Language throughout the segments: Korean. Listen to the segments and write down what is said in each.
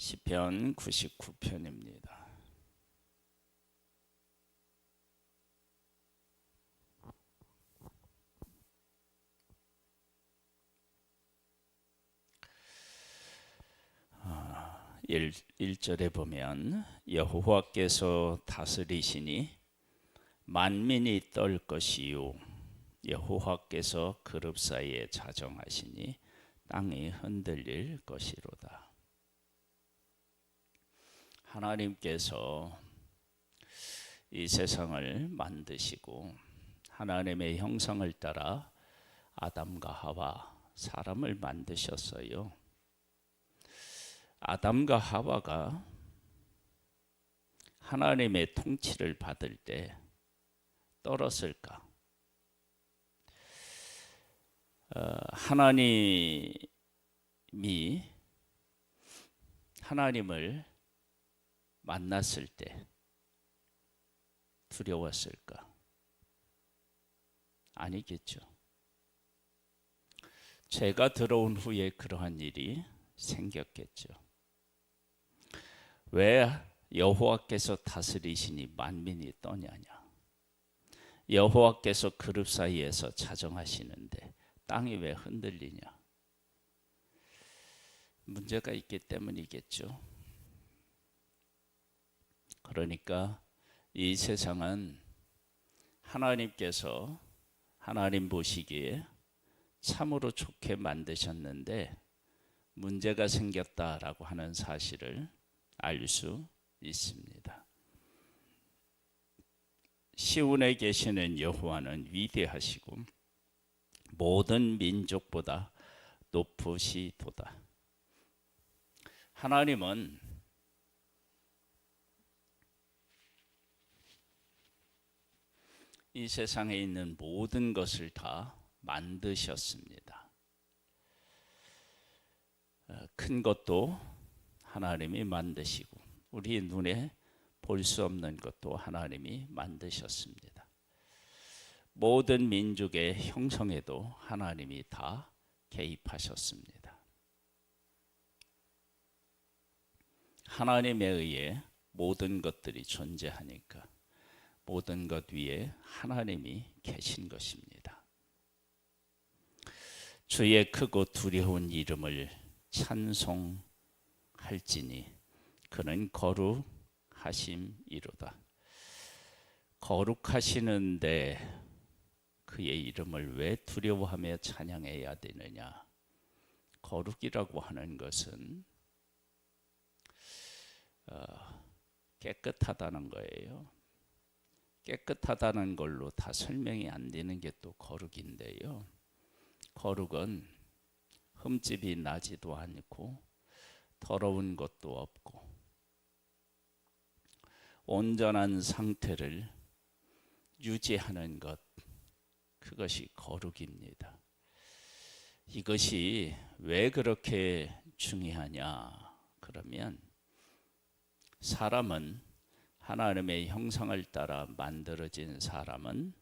시편 99편입니다. 일 1절에 보면 여호와께서 다스리시니 만민이 떨 것이요 여호와께서 그룹 사이에 자정하시니 땅이 흔들릴 것이로다. 하나님께서 이 세상을 만드시고 하나님의 형상을 따라 아담과 하와 사람을 만드셨어요. 아담과 하와가 하나님의 통치를 받을 때 떨었을까? 하나님을 만났을 때 두려웠을까? 아니겠죠. 죄가 들어온 후에 그러한 일이 생겼겠죠. 왜 여호와께서 다스리시니 만민이 떠냐냐? 여호와께서 그룹 사이에서 자정하시는데 땅이 왜 흔들리냐? 문제가 있기 때문이겠죠. 그러니까 이 세상은 하나님께서 하나님 보시기에 참으로 좋게 만드셨는데 문제가 생겼다라고 하는 사실을 알 수 있습니다. 시온에 계시는 여호와는 위대하시고 모든 민족보다 높으시도다. 하나님은 이 세상에 있는 모든 것을 다 만드셨습니다. 큰 것도 하나님이 만드시고 우리 눈에 볼 수 없는 것도 하나님이 만드셨습니다. 모든 민족의 형성에도 하나님이 다 개입하셨습니다. 하나님에 의해 모든 것들이 존재하니까 모든 것 위에 하나님이 계신 것입니다. 주의 크고 두려운 이름을 찬송할지니 그는 거룩하심이로다. 거룩하시는데 그의 이름을 왜 두려워하며 찬양해야 되느냐? 거룩이라고 하는 것은 깨끗하다는 거예요. 깨끗하다는 걸로 다 설명이 안 되는 게 또 거룩인데요. 거룩은 흠집이 나지도 않고 더러운 것도 없고 온전한 상태를 유지하는 것, 그것이 거룩입니다. 이것이 왜 그렇게 중요하냐? 그러면 사람은 하나님의 형상을 따라 만들어진 사람은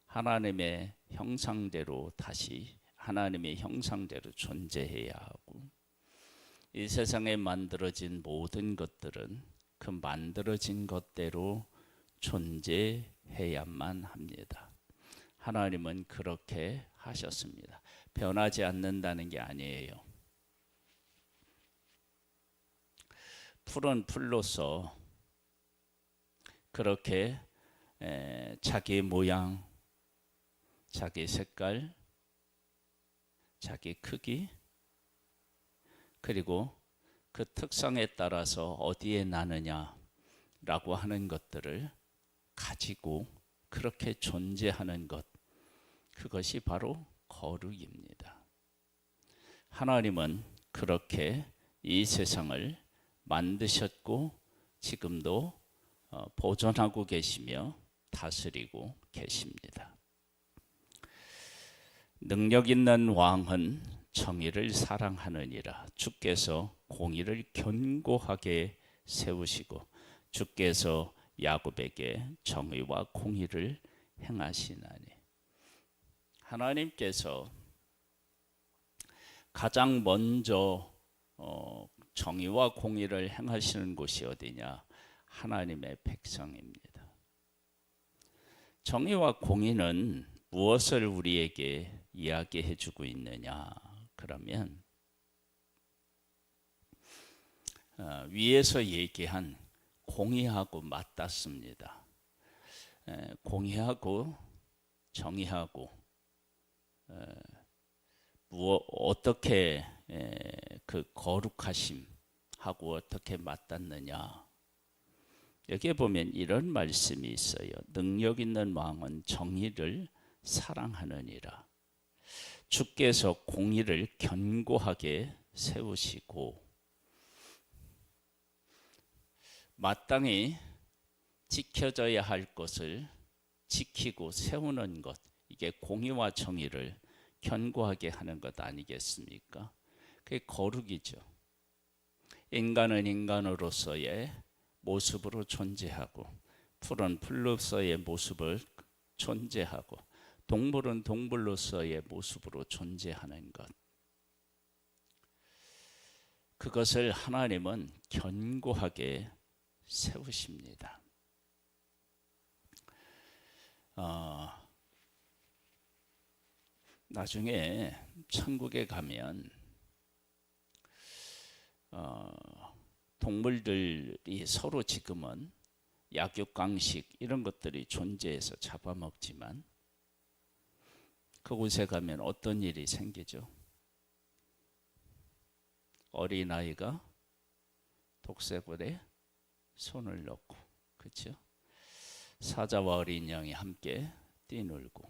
하나님의 형상대로 다시 하나님의 형상대로 존재해야 하고 이 세상에 만들어진 모든 것들은 그 만들어진 것대로 존재해야만 합니다. 하나님은 그렇게 하셨습니다. 변하지 않는다는 게 아니에요. 풀은 풀로서 그렇게 자기 모양, 자기 색깔, 자기 크기, 그리고 그 특성에 따라서 어디에 나느냐라고 하는 것들을 가지고 그렇게 존재하는 것, 그것이 바로 거룩입니다. 하나님은 그렇게 이 세상을 만드셨고 지금도 보존하고 계시며 다스리고 계십니다. 능력 있는 왕은 정의를 사랑하느니라. 주께서 공의를 견고하게 세우시고 주께서 야곱에게 정의와 공의를 행하시나니. 하나님께서 가장 먼저 정의와 공의를 행하시는 곳이 어디냐? 하나님의 백성입니다. 정의와 공의는 무엇을 우리에게 이야기해 주고 있느냐? 그러면 위에서 얘기한 공의하고 맞닿습니다. 공의하고 정의하고 어떻게 그 거룩하심하고 어떻게 맞닿느냐? 여기에 보면 이런 말씀이 있어요. 능력 있는 왕은 정의를 사랑하느니라. 주께서 공의를 견고하게 세우시고, 마땅히 지켜져야 할 것을 지키고 세우는 것, 이게 공의와 정의를 견고하게 하는 것 아니겠습니까? 그게 거룩이죠. 인간은 인간으로서의 모습으로 존재하고, 풀은 풀로서의 모습을 존재하고, 동물은 동물로서의 모습으로 존재하는 것, 그것을 하나님은 견고하게 세우십니다. 나중에 천국에 가면 동물들이 서로 지금은 약육강식 이런 것들이 존재해서 잡아먹지만, 그곳에 가면 어떤 일이 생기죠? 어린아이가 독새벌에 손을 넣고, 그렇죠? 사자와 어린 양이 함께 뛰놀고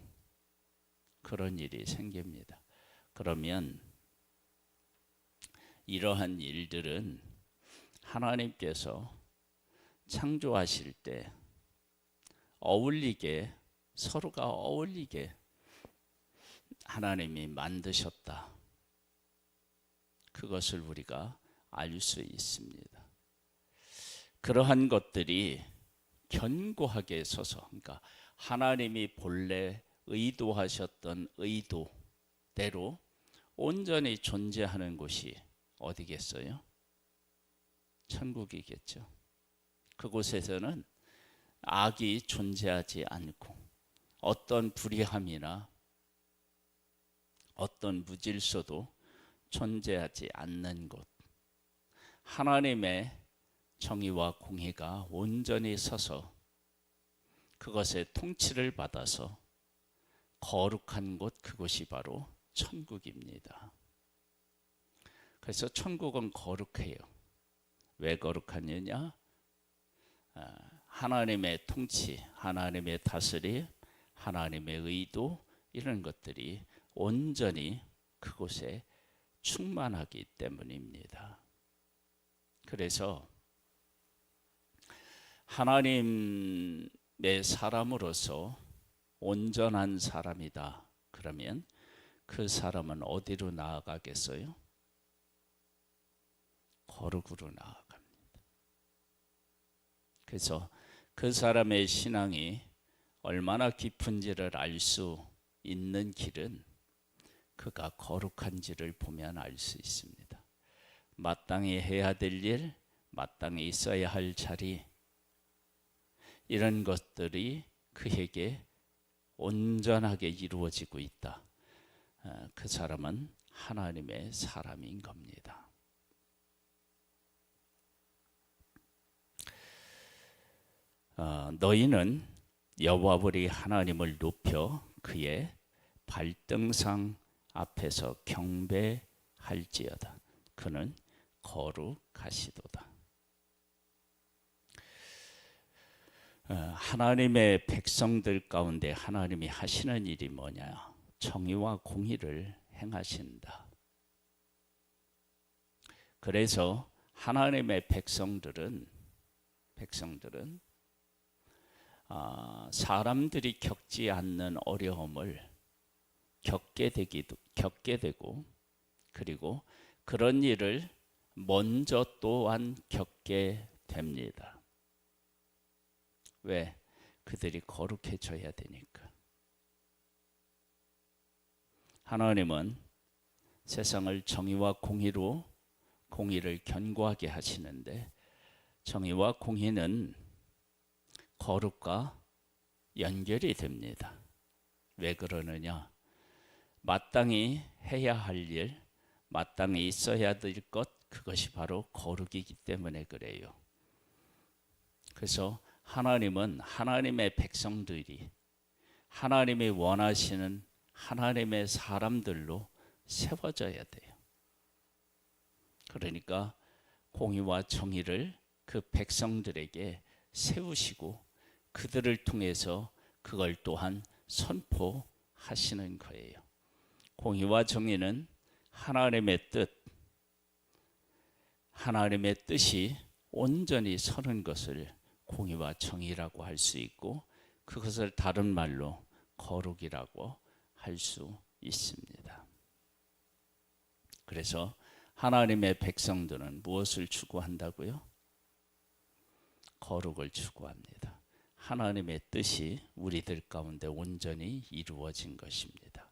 그런 일이 생깁니다. 그러면 이러한 일들은 하나님께서 창조하실 때 어울리게, 서로가 어울리게 하나님이 만드셨다. 그것을 우리가 알 수 있습니다. 그러한 것들이 견고하게 서서, 그러니까 하나님이 본래 의도하셨던 의도대로 온전히 존재하는 곳이 어디겠어요? 천국이겠죠. 그곳에서는 악이 존재하지 않고 어떤 불의함이나 어떤 무질서도 존재하지 않는 곳, 하나님의 정의와 공의가 온전히 서서 그것의 통치를 받아서 거룩한 곳, 그곳이 바로 천국입니다. 그래서 천국은 거룩해요. 왜 거룩하느냐? 하나님의 통치, 하나님의 다스림, 하나님의 의도, 이런 것들이 온전히 그곳에 충만하기 때문입니다. 그래서 하나님의 사람으로서 온전한 사람이다. 그러면 그 사람은 어디로 나아가겠어요? 거룩으로 나아갑니다. 그래서 그 사람의 신앙이 얼마나 깊은지를 알 수 있는 길은 그가 거룩한지를 보면 알 수 있습니다. 마땅히 해야 될 일, 마땅히 있어야 할 자리, 이런 것들이 그에게 온전하게 이루어지고 있다. 그 사람은 하나님의 사람인 겁니다. 너희는 여호와 우리 하나님을 높여 그의 발등상 앞에서 경배할지어다. 그는 거룩하시도다. 하나님의 백성들 가운데 하나님이 하시는 일이 뭐냐? 정의와 공의를 행하신다. 그래서 하나님의 백성들은 사람들이 겪지 않는 어려움을 겪게 되고, 그리고 그런 일을 먼저 또한 겪게 됩니다. 왜? 그들이 거룩해져야 되니까. 하나님은 세상을 정의와 공의로 공의를 견고하게 하시는데 정의와 공의는 거룩과 연결이 됩니다. 왜 그러느냐? 마땅히 해야 할 일, 마땅히 있어야 될 것, 그것이 바로 거룩이기 때문에 그래요. 그래서 하나님은 하나님의 백성들이 하나님이 원하시는 하나님의 사람들로 세워져야 돼요. 그러니까 공의와 정의를 그 백성들에게 세우시고 그들을 통해서 그걸 또한 선포하시는 거예요. 공의와 정의는 하나님의 뜻이 온전히 서는 것을 공의와 정의라고 할 수 있고, 그것을 다른 말로 거룩이라고 할 수 있습니다. 그래서 하나님의 백성들은 무엇을 추구한다고요? 거룩을 추구합니다. 하나님의 뜻이 우리들 가운데 온전히 이루어진 것입니다.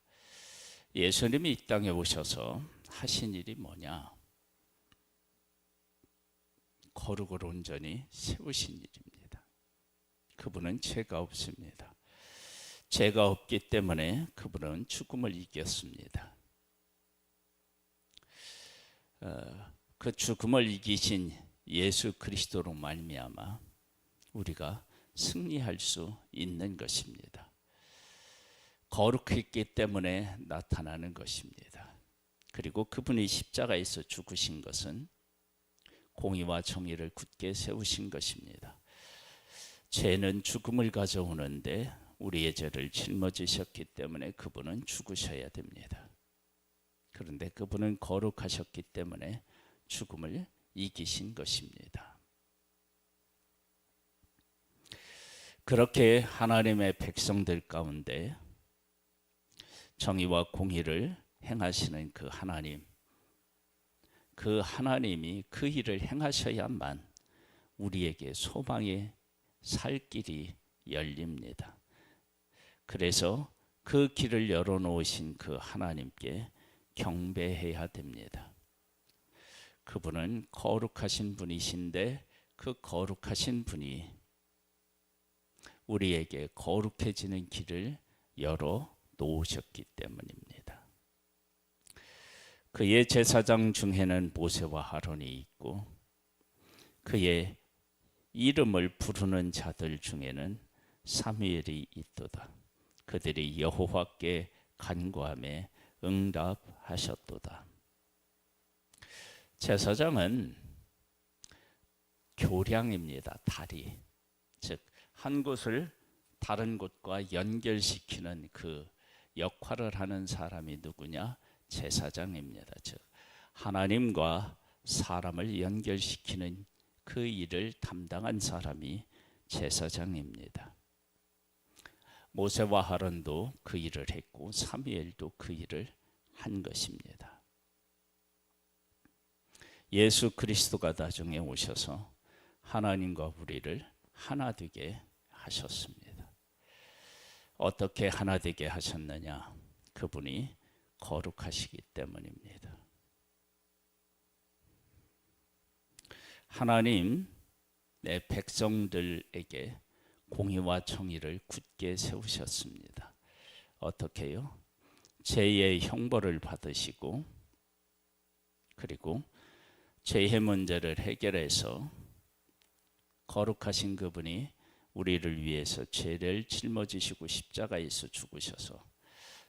예수님이 이 땅에 오셔서 하신 일이 뭐냐? 거룩을 온전히 세우신 일입니다. 그분은 죄가 없습니다. 죄가 없기 때문에 그분은 죽음을 이겼습니다. 그 죽음을 이기신 예수 그리스도로 말미암아 우리가 승리할 수 있는 것입니다. 거룩했기 때문에 나타나는 것입니다. 그리고 그분이 십자가에서 죽으신 것은 공의와 정의를 굳게 세우신 것입니다. 죄는 죽음을 가져오는데 우리의 죄를 짊어지셨기 때문에 그분은 죽으셔야 됩니다. 그런데 그분은 거룩하셨기 때문에 죽음을 이기신 것입니다. 그렇게 하나님의 백성들 가운데 정의와 공의를 행하시는 그 하나님이 그 일을 행하셔야만 우리에게 소망의 살 길이 열립니다. 그래서 그 길을 열어놓으신 그 하나님께 경배해야 됩니다. 그분은 거룩하신 분이신데 그 거룩하신 분이 우리에게 거룩해지는 길을 열어놓으셨기 때문입니다. 그의 제사장 중에는 모세와 아론이 있고 그의 이름을 부르는 자들 중에는 사무엘이 있도다. 그들이 여호와께 간구하며 응답하셨도다. 제사장은 교량입니다. 다리. 즉 한 곳을 다른 곳과 연결시키는 그 역할을 하는 사람이 누구냐? 제사장입니다. 즉 하나님과 사람을 연결시키는 그 일을 담당한 사람이 제사장입니다. 모세와 아론도 그 일을 했고 사무엘도 그 일을 한 것입니다. 예수 그리스도가 나중에 오셔서 하나님과 우리를 하나 되게 하셨습니다. 어떻게 하나 되게 하셨느냐? 그분이 거룩하시기 때문입니다. 하나님 내 백성들에게 공의와 정의를 굳게 세우셨습니다. 어떻게요? 죄의 형벌을 받으시고 그리고 죄의 문제를 해결해서 거룩하신 그분이 우리를 위해서 죄를 짊어지시고 십자가에서 죽으셔서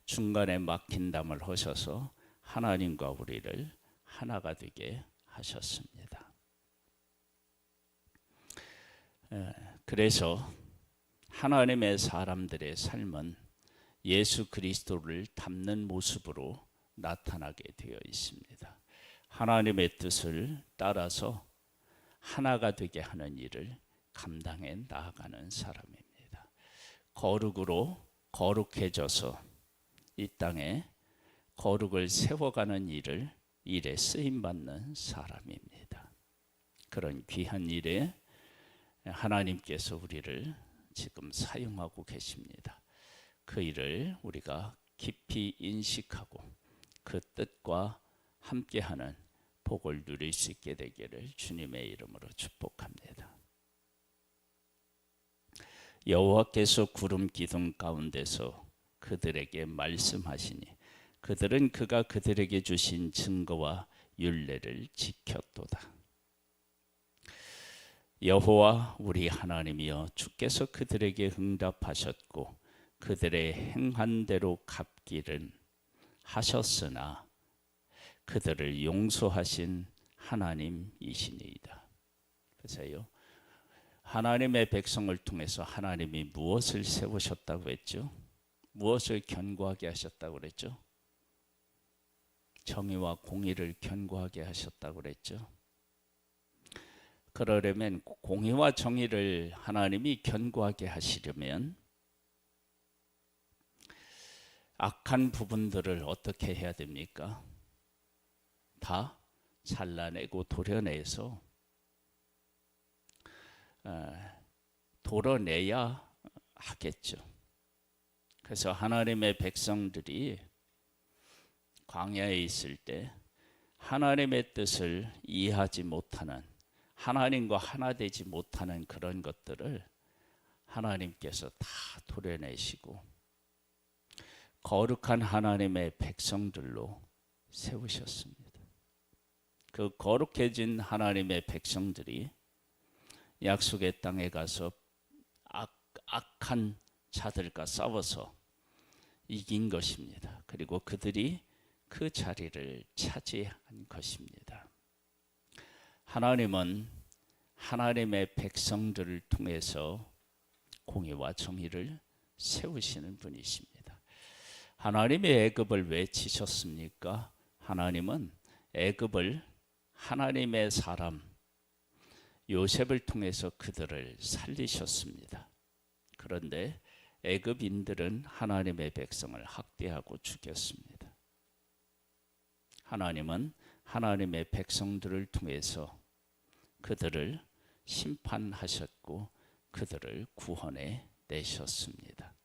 중간에 막힌 담을 하셔서 하나님과 우리를 하나가 되게 하셨습니다. 그래서 하나님의 사람들의 삶은 예수 그리스도를 닮는 모습으로 나타나게 되어 있습니다. 하나님의 뜻을 따라서 하나가 되게 하는 일을 감당해 나아가는 사람입니다. 거룩으로 거룩해져서 이 땅에 거룩을 세워가는 일에 쓰임받는 사람입니다. 그런 귀한 일에 하나님께서 우리를 지금 사용하고 계십니다. 그 일을 우리가 깊이 인식하고 그 뜻과 함께하는 복을 누릴 수 있게 되기를 주님의 이름으로 축복합니다. 여호와께서 구름 기둥 가운데서 그들에게 말씀하시니 그들은 그가 그들에게 주신 증거와 율례를 지켰도다. 여호와 우리 하나님이여, 주께서 그들에게 응답하셨고 그들의 행한 대로 갚기는 하셨으나 그들을 용서하신 하나님이시니이다. 그래서요, 하나님의 백성을 통해서 하나님이 무엇을 세우셨다고 했죠? 무엇을 견고하게 하셨다고 그랬죠? 정의와 공의를 견고하게 하셨다고 그랬죠. 그러려면 공의와 정의를 하나님이 견고하게 하시려면 악한 부분들을 어떻게 해야 됩니까? 다 잘라내고 도려내서 도려내야 하겠죠. 그래서 하나님의 백성들이 광야에 있을 때 하나님의 뜻을 이해하지 못하는, 하나님과 하나 되지 못하는 그런 것들을 하나님께서 다 도려내시고 거룩한 하나님의 백성들로 세우셨습니다. 그 거룩해진 하나님의 백성들이 약속의 땅에 가서 악한 자들과 싸워서 이긴 것입니다. 그리고 그들이 그 자리를 차지한 것입니다. 하나님은 하나님의 백성들을 통해서 공의와 정의를 세우시는 분이십니다. 하나님이 애굽을 왜 치셨습니까? 하나님은 애굽을 하나님의 사람 요셉을 통해서 그들을 살리셨습니다. 그런데 애굽인들은 하나님의 백성을 학대하고 죽였습니다. 하나님은 하나님의 백성들을 통해서 그들을 심판하셨고 그들을 구원해 내셨습니다.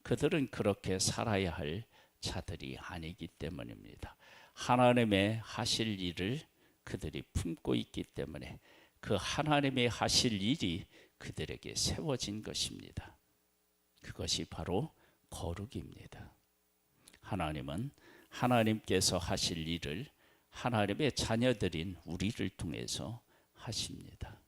그들은 그렇게 살아야 할 자들이 아니기 때문입니다. 하나님의 하실 일을 그들이 품고 있기 때문에 그 하나님의 하실 일이 그들에게 세워진 것입니다. 그것이 바로 거룩입니다. 하나님은 하나님께서 하실 일을 하나님의 자녀들인 우리를 통해서 하십니다.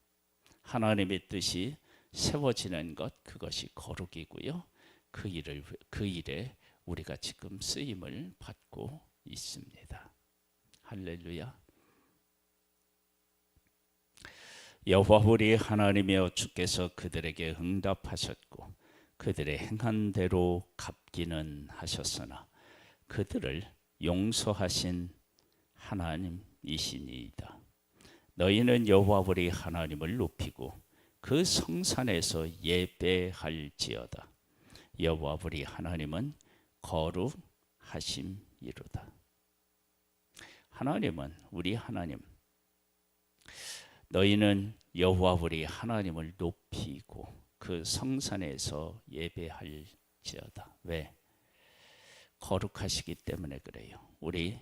하나님의 뜻이 세워지는 것, 그것이 거룩이고요. 그 일에 우리가 지금 쓰임을 받고 있습니다. 할렐루야. 여호와 우리 하나님이여, 주께서 그들에게 응답하셨고 그들의 행한 대로 갚기는 하셨으나 그들을 용서하신 하나님이시니이다. 너희는 여호와 우리 하나님을 높이고 그 성산에서 예배할지어다. 여호와 우리 하나님은 거룩하심이로다. 하나님은 우리 하나님, 너희는 여호와 우리 하나님을 높이고 그 성산에서 예배할지어다. 왜? 거룩하시기 때문에 그래요. 우리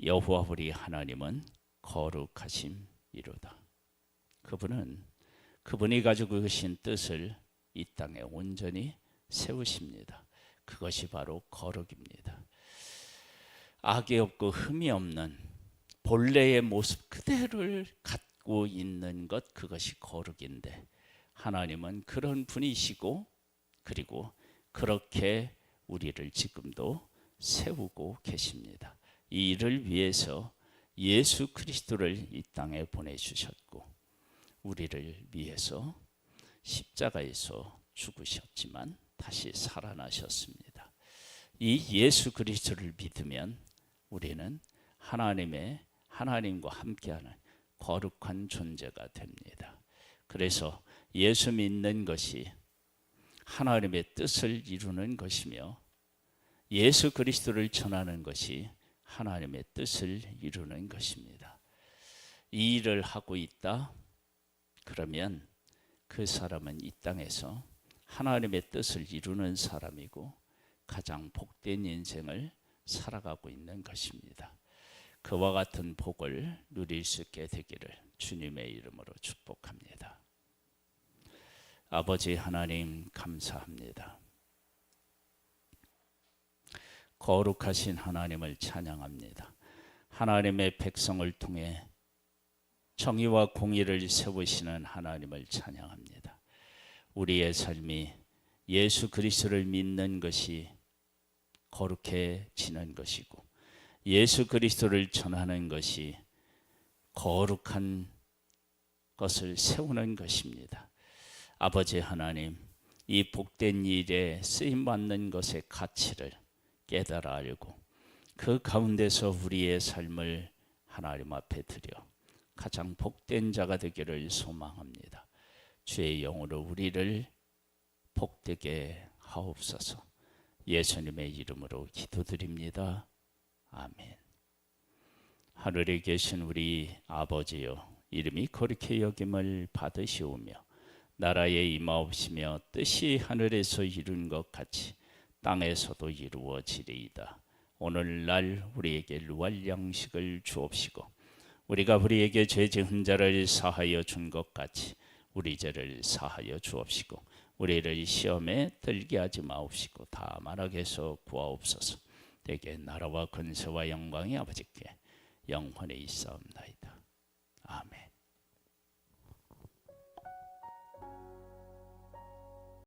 여호와 우리 하나님은 거룩하심이로다. 그분이 가지고 계신 뜻을 이 땅에 온전히 세우십니다. 그것이 바로 거룩입니다. 악이 없고 흠이 없는 본래의 모습 그대로를 갖고 있는 것, 그것이 거룩인데 하나님은 그런 분이시고 그리고 그렇게 우리를 지금도 세우고 계십니다. 이 일을 위해서 예수 그리스도를 이 땅에 보내주셨고 우리를 위해서 십자가에서 죽으셨지만 다시 살아나셨습니다. 이 예수 그리스도를 믿으면 우리는 하나님과 함께하는 거룩한 존재가 됩니다. 그래서 예수 믿는 것이 하나님의 뜻을 이루는 것이며 예수 그리스도를 전하는 것이 하나님의 뜻을 이루는 것입니다. 이 일을 하고 있다? 그러면 그 사람은 이 땅에서 하나님의 뜻을 이루는 사람이고 가장 복된 인생을 살아가고 있는 것입니다. 그와 같은 복을 누릴 수 있게 되기를 주님의 이름으로 축복합니다. 아버지 하나님 감사합니다. 거룩하신 하나님을 찬양합니다. 하나님의 백성을 통해 정의와 공의를 세우시는 하나님을 찬양합니다. 우리의 삶이 예수 그리스도를 믿는 것이 거룩해지는 것이고 예수 그리스도를 전하는 것이 거룩한 것을 세우는 것입니다. 아버지 하나님, 이 복된 일에 쓰임받는 것의 가치를 깨달아 알고 그 가운데서 우리의 삶을 하나님 앞에 드려 가장 복된 자가 되기를 소망합니다. 주의 영으로 우리를 복되게 하옵소서. 예수님의 이름으로 기도드립니다. 아멘. 하늘에 계신 우리 아버지여, 이름이 거룩히 여김을 받으시오며 나라에 임하옵시며 뜻이 하늘에서 이룬 것 같이 땅에서도 이루어지리이다. 오늘날 우리에게 루알 양식을 주옵시고 우리가 우리에게 죄 지은 자를 사하여 준 것 같이 우리 죄를 사하여 주옵시고 우리를 시험에 들게 하지 마옵시고 다만 악에서 구하옵소서. 대개 나라와 권세와 영광이 아버지께 영원히 있사옵나이다. 아멘.